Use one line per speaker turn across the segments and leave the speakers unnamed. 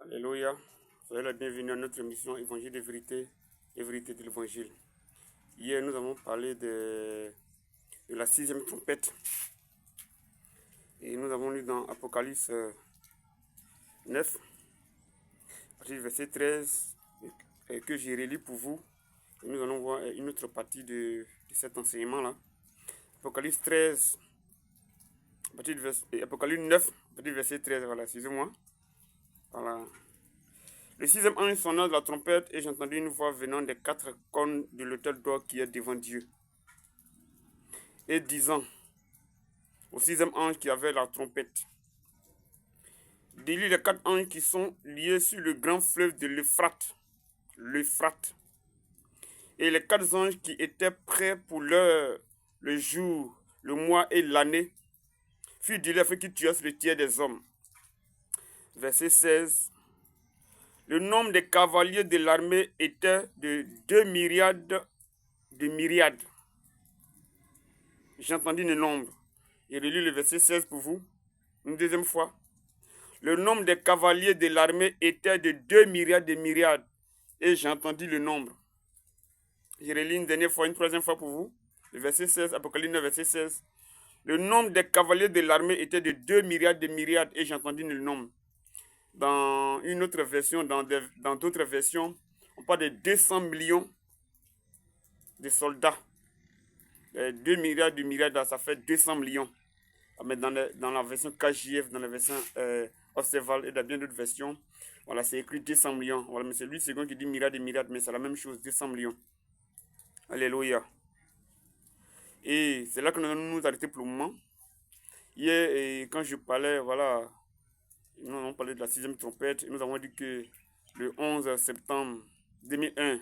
Alléluia. Soyez la bienvenue à notre émission Évangile et vérité de l'Évangile. Hier, nous avons parlé de la sixième trompette. Et nous avons lu dans Apocalypse 9, à partir du verset 13, que j'ai relis pour vous. Et nous allons voir une autre partie de cet enseignement-là. Apocalypse 13, Apocalypse 9, à partir du verset 13, voilà, excusez-moi. Voilà. Le sixième ange sonna de la trompette et j'entendis une voix venant des quatre cornes de l'autel d'or qui est devant Dieu. Et disant au sixième ange qui avait la trompette, délie les quatre anges qui sont liés sur le grand fleuve de l'Euphrate, et les quatre anges qui étaient prêts pour l'heure, le jour, le mois et l'année, furent délits afin qu'ils tuassent le tiers des hommes. Verset 16. Le nombre des cavaliers de l'armée était de 2 myriades de myriades. J'entendis le nombre. Et relis le verset 16 pour vous, une deuxième fois. Le nombre des cavaliers de l'armée était de 2 myriades de myriades. Et j'entendis le nombre. Je relis une dernière fois, une troisième fois pour vous. Le verset 16, Apocalypse 9, verset 16. Le nombre des cavaliers de l'armée était de 2 myriades de myriades. Et j'entendis le nombre. Dans une autre version, dans d'autres versions, on parle de 200 millions de soldats. 2 milliards de myriades, ça fait 200 millions. Mais dans la version KJF, dans la version Observal et dans bien d'autres versions, voilà, c'est écrit 200 millions. Voilà, mais c'est lui second qui dit myriades et myriades, mais c'est la même chose, 200 millions. Alléluia. Et c'est là que nous allons nous arrêter pour le moment. Hier, quand je parlais, voilà, nous avons parlé de la sixième trompette. Nous avons dit que le 11 septembre 2001,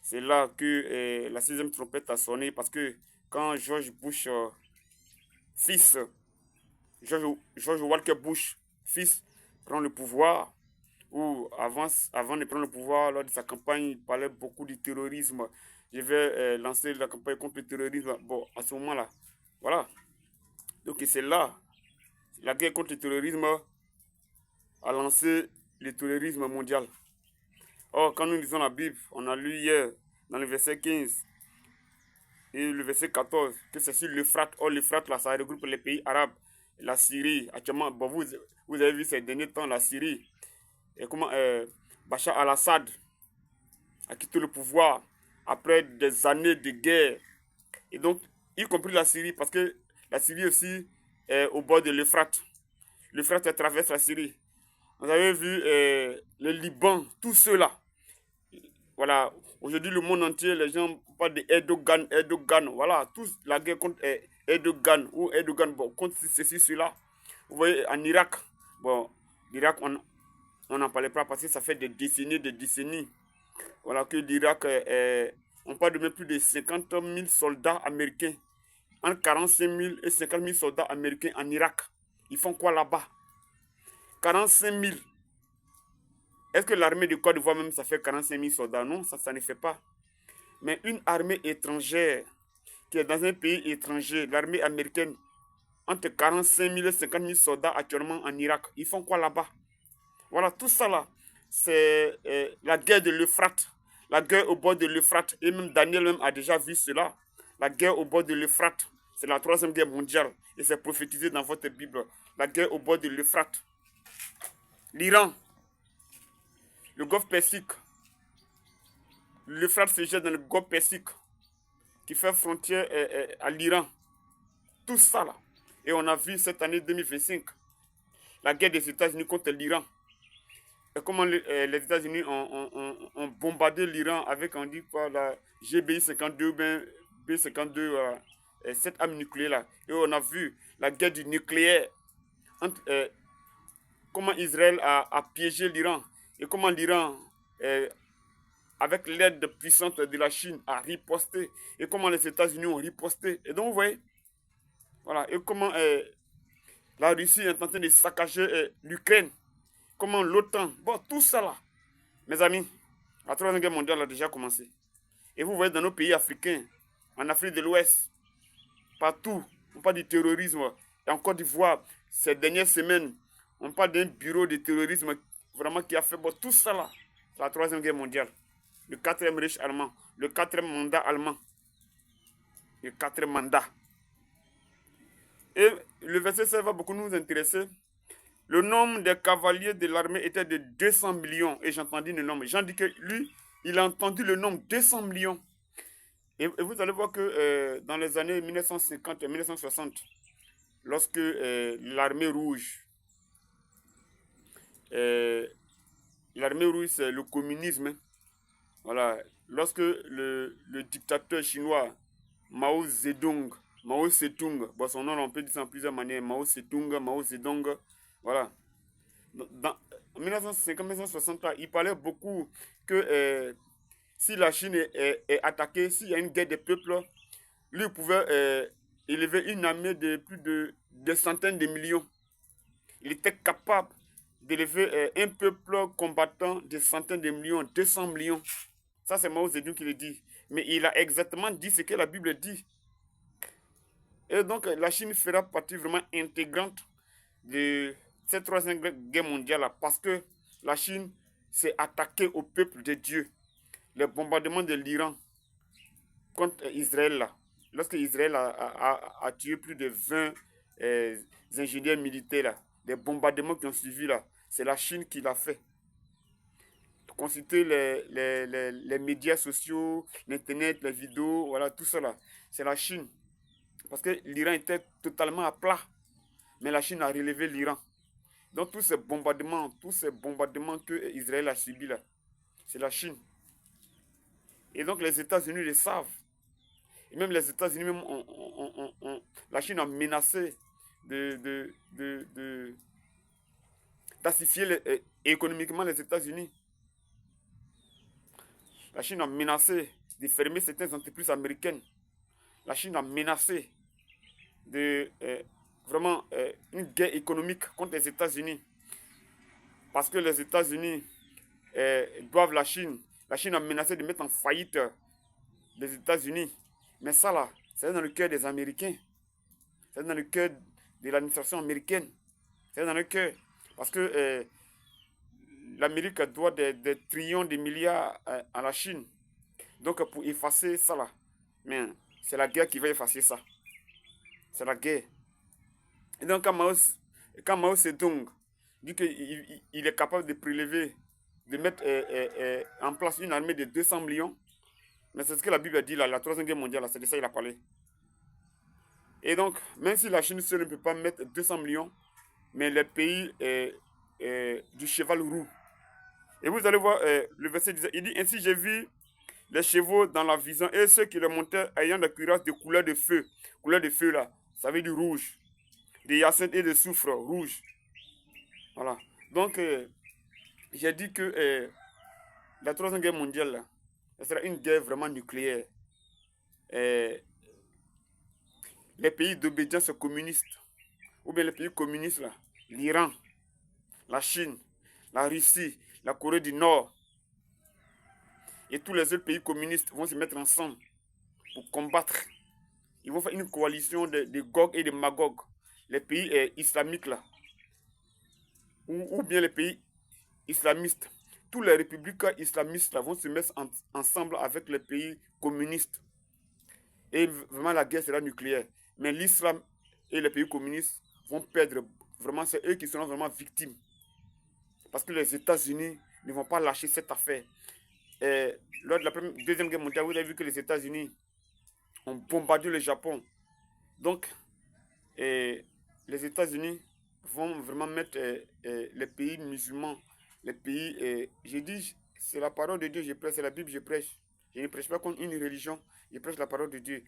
c'est là que la sixième trompette a sonné parce que quand George Bush, fils, George Walker Bush, fils, prend le pouvoir, ou avant de prendre le pouvoir, lors de sa campagne, il parlait beaucoup du terrorisme. Je vais lancer la campagne contre le terrorisme. Bon, à ce moment-là, voilà. Donc c'est là, la guerre contre le terrorisme a lancé le terrorisme mondial. Or, quand nous lisons la Bible, on a lu hier, dans le verset 15 et le verset 14, que c'est sur l'Euphrate. Or, l'Euphrate, là, ça regroupe les pays arabes, la Syrie. Actuellement, bon, vous avez vu ces derniers temps, la Syrie. Et comment Bachar al-Assad a quitté le pouvoir après des années de guerre. Et donc, y compris la Syrie, parce que la Syrie aussi est au bord de l'Euphrate. L'Euphrate traverse la Syrie. Vous avez vu le Liban, tous ceux-là. Voilà, aujourd'hui, le monde entier, les gens parlent de Erdogan. Voilà, tous la guerre contre Erdogan, ou Erdogan, bon, contre ceci, cela. Vous voyez, en Irak, bon, l'Irak, on n'en parlait pas parce que ça fait des décennies. Voilà que l'Irak, on parle de même plus de 50 000 soldats américains. Entre 45 000 et 50 000 soldats américains en Irak. Ils font quoi là-bas? 45 000. Est-ce que l'armée de Côte d'Ivoire même, ça fait 45 000 soldats? Non, ça ne fait pas. Mais une armée étrangère, qui est dans un pays étranger, l'armée américaine, entre 45 000 et 50 000 soldats actuellement en Irak. Ils font quoi là-bas? Voilà, tout ça là, c'est la guerre de l'Euphrate. La guerre au bord de l'Euphrate. Et même Daniel même a déjà vu cela. La guerre au bord de l'Euphrate. C'est la troisième guerre mondiale. Et c'est prophétisé dans votre Bible. La guerre au bord de l'Euphrate. L'Iran. Le Golfe Persique. L'Euphrate se jette dans le Golfe Persique, qui fait frontière à l'Iran. Tout ça là. Et on a vu cette année 2025, la guerre des États-Unis contre l'Iran. Et comment les États-Unis ont bombardé l'Iran avec, on dit quoi, la GBI 52, ben B52, voilà, cette arme nucléaire là. Et on a vu la guerre du nucléaire, entre, comment Israël a piégé l'Iran. Et comment l'Iran, avec l'aide puissante de la Chine, a riposté. Et comment les États-Unis ont riposté. Et donc vous voyez, voilà, et comment la Russie est en train de saccager l'Ukraine. Comment l'OTAN, bon, tout ça là, mes amis, la troisième guerre mondiale a déjà commencé. Et vous voyez dans nos pays africains, en Afrique de l'Ouest, partout, on parle du terrorisme. Et en Côte d'Ivoire, ces dernières semaines, on parle d'un bureau de terrorisme vraiment qui a fait bon, tout ça là, la Troisième Guerre mondiale. Le quatrième Reich allemand, le quatrième mandat allemand. Le quatrième mandat. Et le verset 16 va beaucoup nous intéresser. Le nombre des cavaliers de l'armée était de 200 millions. Et j'ai entendu le nombre. Jean dit que lui, il a entendu le nombre 200 millions. Et vous allez voir que dans les années 1950 et 1960, lorsque l'armée rouge, c'est le communisme, hein. Voilà, lorsque le dictateur chinois Mao Zedong, bon, son nom on peut dire ça en plusieurs manières, Mao Zedong, voilà. Dans 1950-1960, il parlait beaucoup que si la Chine est attaquée, s'il y a une guerre des peuples, lui pouvait élever une armée de plus de des centaines de millions. Il était capable d'élever un peuple combattant de centaines de millions, 200 millions. Ça, c'est Mao Zedong qui le dit. Mais il a exactement dit ce que la Bible dit. Et donc, la Chine fera partie vraiment intégrante de cette troisième guerre mondiale parce que la Chine s'est attaquée au peuple de Dieu. Les bombardements de l'Iran contre Israël, là, lorsque Israël a tué plus de 20 ingénieurs militaires, là, les bombardements qui ont suivi, là, c'est la Chine qui l'a fait. Consulter les médias sociaux, l'internet, les vidéos, voilà, tout ça là, c'est la Chine. Parce que l'Iran était totalement à plat, mais la Chine a relevé l'Iran. Donc tous ces bombardements que Israël a subis là, c'est la Chine. Et donc les États-Unis le savent. Et même les États-Unis, même la Chine a menacé d'assifier économiquement les États-Unis. La Chine a menacé de fermer certaines entreprises américaines. La Chine a menacé de vraiment une guerre économique contre les États-Unis. Parce que les États-Unis doivent la Chine. La Chine a menacé de mettre en faillite les États-Unis. Mais ça là, c'est dans le cœur des Américains. C'est dans le cœur de l'administration américaine. C'est dans le cœur. Parce que l'Amérique doit des trillions de milliards à la Chine. Donc pour effacer ça là, mais c'est la guerre qui va effacer ça. C'est la guerre. Et donc quand Mao Zedong dit qu'il est capable de prélever, de mettre en place une armée de 200 millions, mais c'est ce que la Bible a dit là, la troisième guerre mondiale, c'est de ça qu'il a parlé. Et donc, même si la Chine seule ne peut pas mettre 200 millions, mais les pays du cheval roux. Et vous allez voir, le verset disait, il dit, ainsi j'ai vu les chevaux dans la vision et ceux qui les montaient ayant des cuirasses de couleur de feu. Couleur de feu là, ça veut dire rouge. De hyacinthe et de soufre rouge. Voilà. Donc, j'ai dit que la troisième guerre mondiale, là, ça sera une guerre vraiment nucléaire. Les pays d'obédience communiste, ou bien les pays communistes, là, l'Iran, la Chine, la Russie, la Corée du Nord, et tous les autres pays communistes vont se mettre ensemble pour combattre. Ils vont faire une coalition de Gog et de Magog, les pays islamiques là, ou bien les pays islamistes. Tous les républiques islamistes là, vont se mettre ensemble avec les pays communistes. Et vraiment la guerre sera nucléaire. Mais l'islam et les pays communistes vont perdre. Vraiment, c'est eux qui seront vraiment victimes. Parce que les États-Unis ne vont pas lâcher cette affaire. Lors de la deuxième guerre mondiale, vous avez vu que les États-Unis ont bombardé le Japon. Donc, les États-Unis vont vraiment mettre les pays musulmans, les pays... j'ai dit, c'est la parole de Dieu, je prêche, c'est la Bible, je prêche. Je ne prêche pas contre une religion, je prêche la parole de Dieu.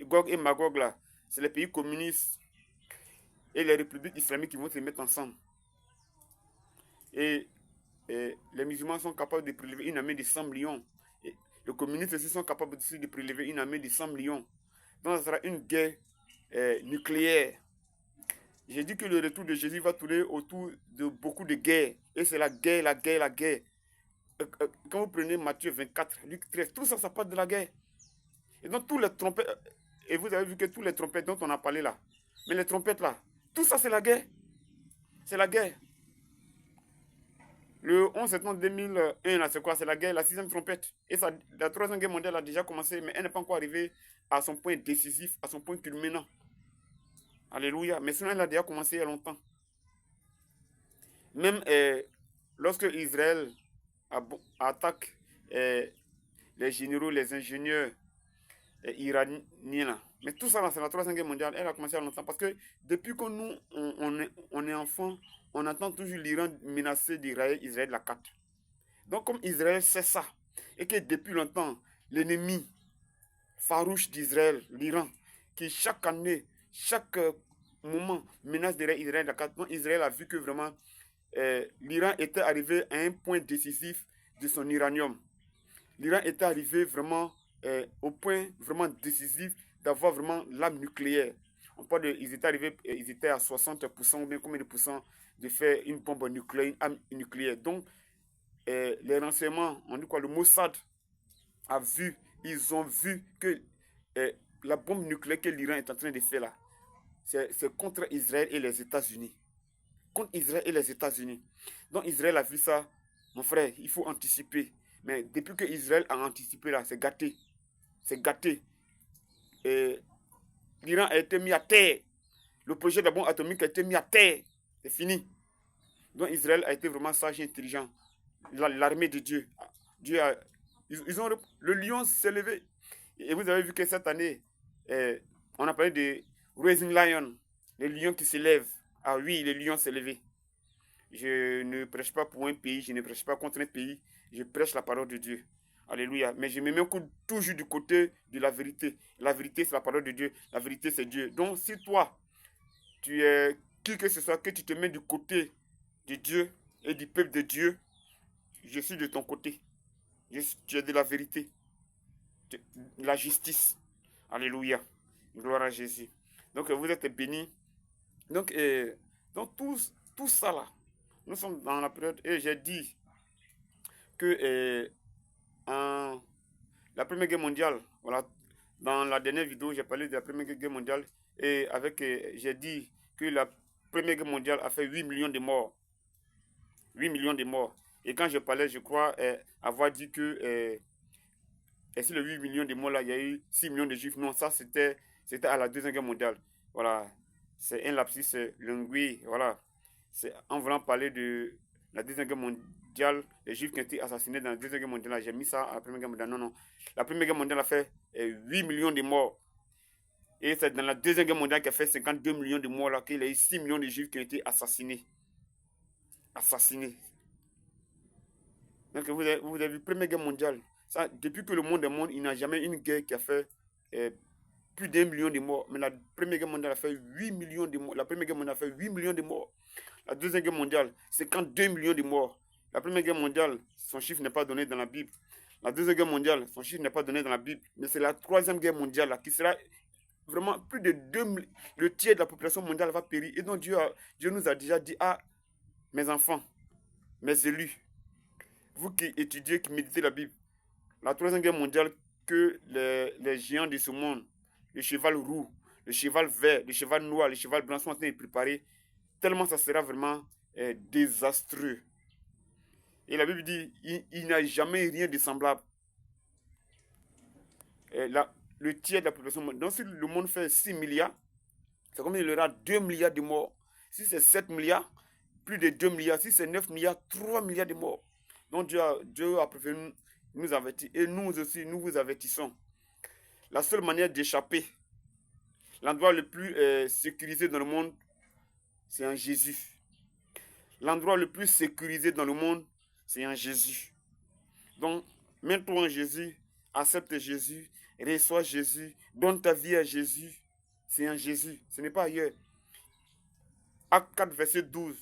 Gog et Magog, là, c'est les pays communistes et les républiques islamiques qui vont se mettre ensemble. Et les musulmans sont capables de prélever une armée de 100 millions. Et les communistes aussi sont capables de prélever une armée de 100 millions. Donc, ça sera une guerre nucléaire. J'ai dit que le retour de Jésus va tourner autour de beaucoup de guerres. Et c'est la guerre, la guerre, la guerre. Quand vous prenez Matthieu 24, Luc 13, tout ça, ça part de la guerre. Et donc, tous les trompettes, et vous avez vu que tous les trompettes dont on a parlé là, mais les trompettes là, tout ça, c'est la guerre. C'est la guerre. Le 11 septembre 2001, là, c'est quoi? C'est la guerre, la sixième trompette. Et ça, la troisième guerre mondiale a déjà commencé, mais elle n'est pas encore arrivée à son point décisif, à son point culminant. Alléluia. Mais sinon, elle a déjà commencé il y a longtemps. Même lorsque Israël attaque les généraux, les ingénieurs iraniens, là. Mais tout ça, c'est la troisième guerre mondiale. Elle a commencé il y a longtemps. Parce que depuis que nous, on est enfant, on entend toujours l'Iran menacer d'Israël la carte. Donc, comme Israël sait ça, et que depuis longtemps, l'ennemi farouche d'Israël, l'Iran, qui chaque année, chaque moment menace d'Israël la carte, donc Israël a vu que vraiment l'Iran était arrivé à un point décisif de son uranium. L'Iran était arrivé vraiment au point vraiment décisif d'avoir vraiment l'arme nucléaire. On parle de, ils étaient arrivés, ils étaient à 60% ou bien combien de pourcents de faire une bombe nucléaire, une arme nucléaire. Donc, les renseignements, on dit quoi, le Mossad a vu, ils ont vu que euh, la bombe nucléaire que l'Iran est en train de faire là, c'est contre Israël et les États-Unis. Contre Israël et les États-Unis. Donc Israël a vu ça, mon frère, il faut anticiper. Mais depuis que Israël a anticipé là, c'est gâté. C'est gâté. Et l'Iran a été mis à terre. Le projet de la bombe atomique a été mis à terre. C'est fini. Donc Israël a été vraiment sage et intelligent. L'armée de Dieu. Dieu a, ils ont, le lion s'est levé. Et vous avez vu que cette année, on a parlé de Rising Lion, le lion qui se lève. Ah oui, le lion s'est levé. Je ne prêche pas pour un pays, je ne prêche pas contre un pays, je prêche la parole de Dieu. Alléluia. Mais je me mets toujours du côté de la vérité. La vérité, c'est la parole de Dieu. La vérité, c'est Dieu. Donc, si toi, tu es qui que ce soit, que tu te mets du côté de Dieu et du peuple de Dieu, je suis de ton côté. Tu es de la vérité, de la justice. Alléluia. Gloire à Jésus. Donc, vous êtes bénis. Donc, tout ça là, nous sommes dans la période, et j'ai dit que en la Première Guerre mondiale, voilà, dans la dernière vidéo, j'ai parlé de la Première Guerre mondiale, et avec, j'ai dit que la Première Guerre mondiale a fait 8 millions de morts. 8 millions de morts. Et quand je parlais, je crois avoir dit que et sur les 8 millions de morts là, il y a eu 6 millions de juifs. Non, ça c'était à la Deuxième Guerre mondiale. Voilà. C'est un lapsus linguistique. Voilà. C'est en voulant parler de la Deuxième Guerre mondiale, les juifs qui ont été assassinés dans la Deuxième Guerre mondiale. J'ai mis ça à la Première Guerre mondiale. Non, non. La Première Guerre mondiale a fait 8 millions de morts. Et c'est dans la Deuxième Guerre mondiale qui a fait 52 millions de morts là qu'il y a eu 6 millions de juifs qui ont été assassinés. Assassinés. Donc vous avez vu, Première Guerre mondiale. Ça, depuis que le monde est monde, il n'y a jamais une guerre qui a fait plus d'1 million de morts. Mais la Première Guerre mondiale a fait 8 millions de morts. La Première Guerre mondiale a fait 8 millions de morts. La Deuxième Guerre mondiale, 52 millions de morts. La Première Guerre mondiale, son chiffre n'est pas donné dans la Bible. La Deuxième Guerre mondiale, son chiffre n'est pas donné dans la Bible. Mais c'est la Troisième Guerre mondiale là, qui sera vraiment plus de 2 millions. Le tiers de la population mondiale va périr. Et donc Dieu nous a déjà dit, ah, mes enfants, mes élus, vous qui étudiez, qui méditez la Bible, la Troisième Guerre mondiale, que les géants de ce monde, le cheval roux, le cheval vert, le cheval noir, le cheval blanc sont en train de préparer, tellement ça sera vraiment désastreux. Et la Bible dit, il n'y a jamais rien de semblable. Le tiers de la population mondiale, donc si le monde fait 6 milliards, c'est comme il y aura 2 milliards de morts. Si c'est 7 milliards, plus de 2 milliards. Si c'est 9 milliards, 3 milliards de morts. Donc Dieu a prévenu, nous avertit. Et nous aussi, nous vous avertissons. La seule manière d'échapper, l'endroit le plus sécurisé dans le monde, c'est en Jésus. L'endroit le plus sécurisé dans le monde, c'est en Jésus. Donc, mets-toi en Jésus, accepte Jésus, reçois Jésus, donne ta vie à Jésus. C'est en Jésus, ce n'est pas ailleurs. Acte 4, verset 12.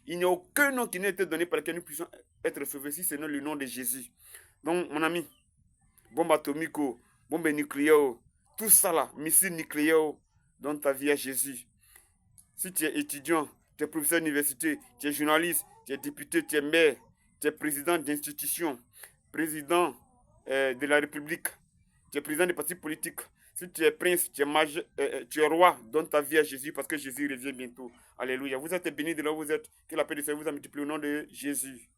Il n'y a aucun nom qui n'a été donné par lequel nous puissions être sauvés si ce n'est le nom de Jésus. Donc, mon ami, bombe atomique, bombe nucléaire, tout ça là, missile nucléaire, donne ta vie à Jésus. Si tu es étudiant, tu es professeur d'université, tu es journaliste, tu es député, tu es maire, tu es président d'institution, président de la République, tu es président des partis politiques. Si tu es prince, tu es roi, donne ta vie à Jésus parce que Jésus revient bientôt. Alléluia. Vous êtes bénis de là où vous êtes. Que la paix de Dieu vous a multiplié au nom de Jésus.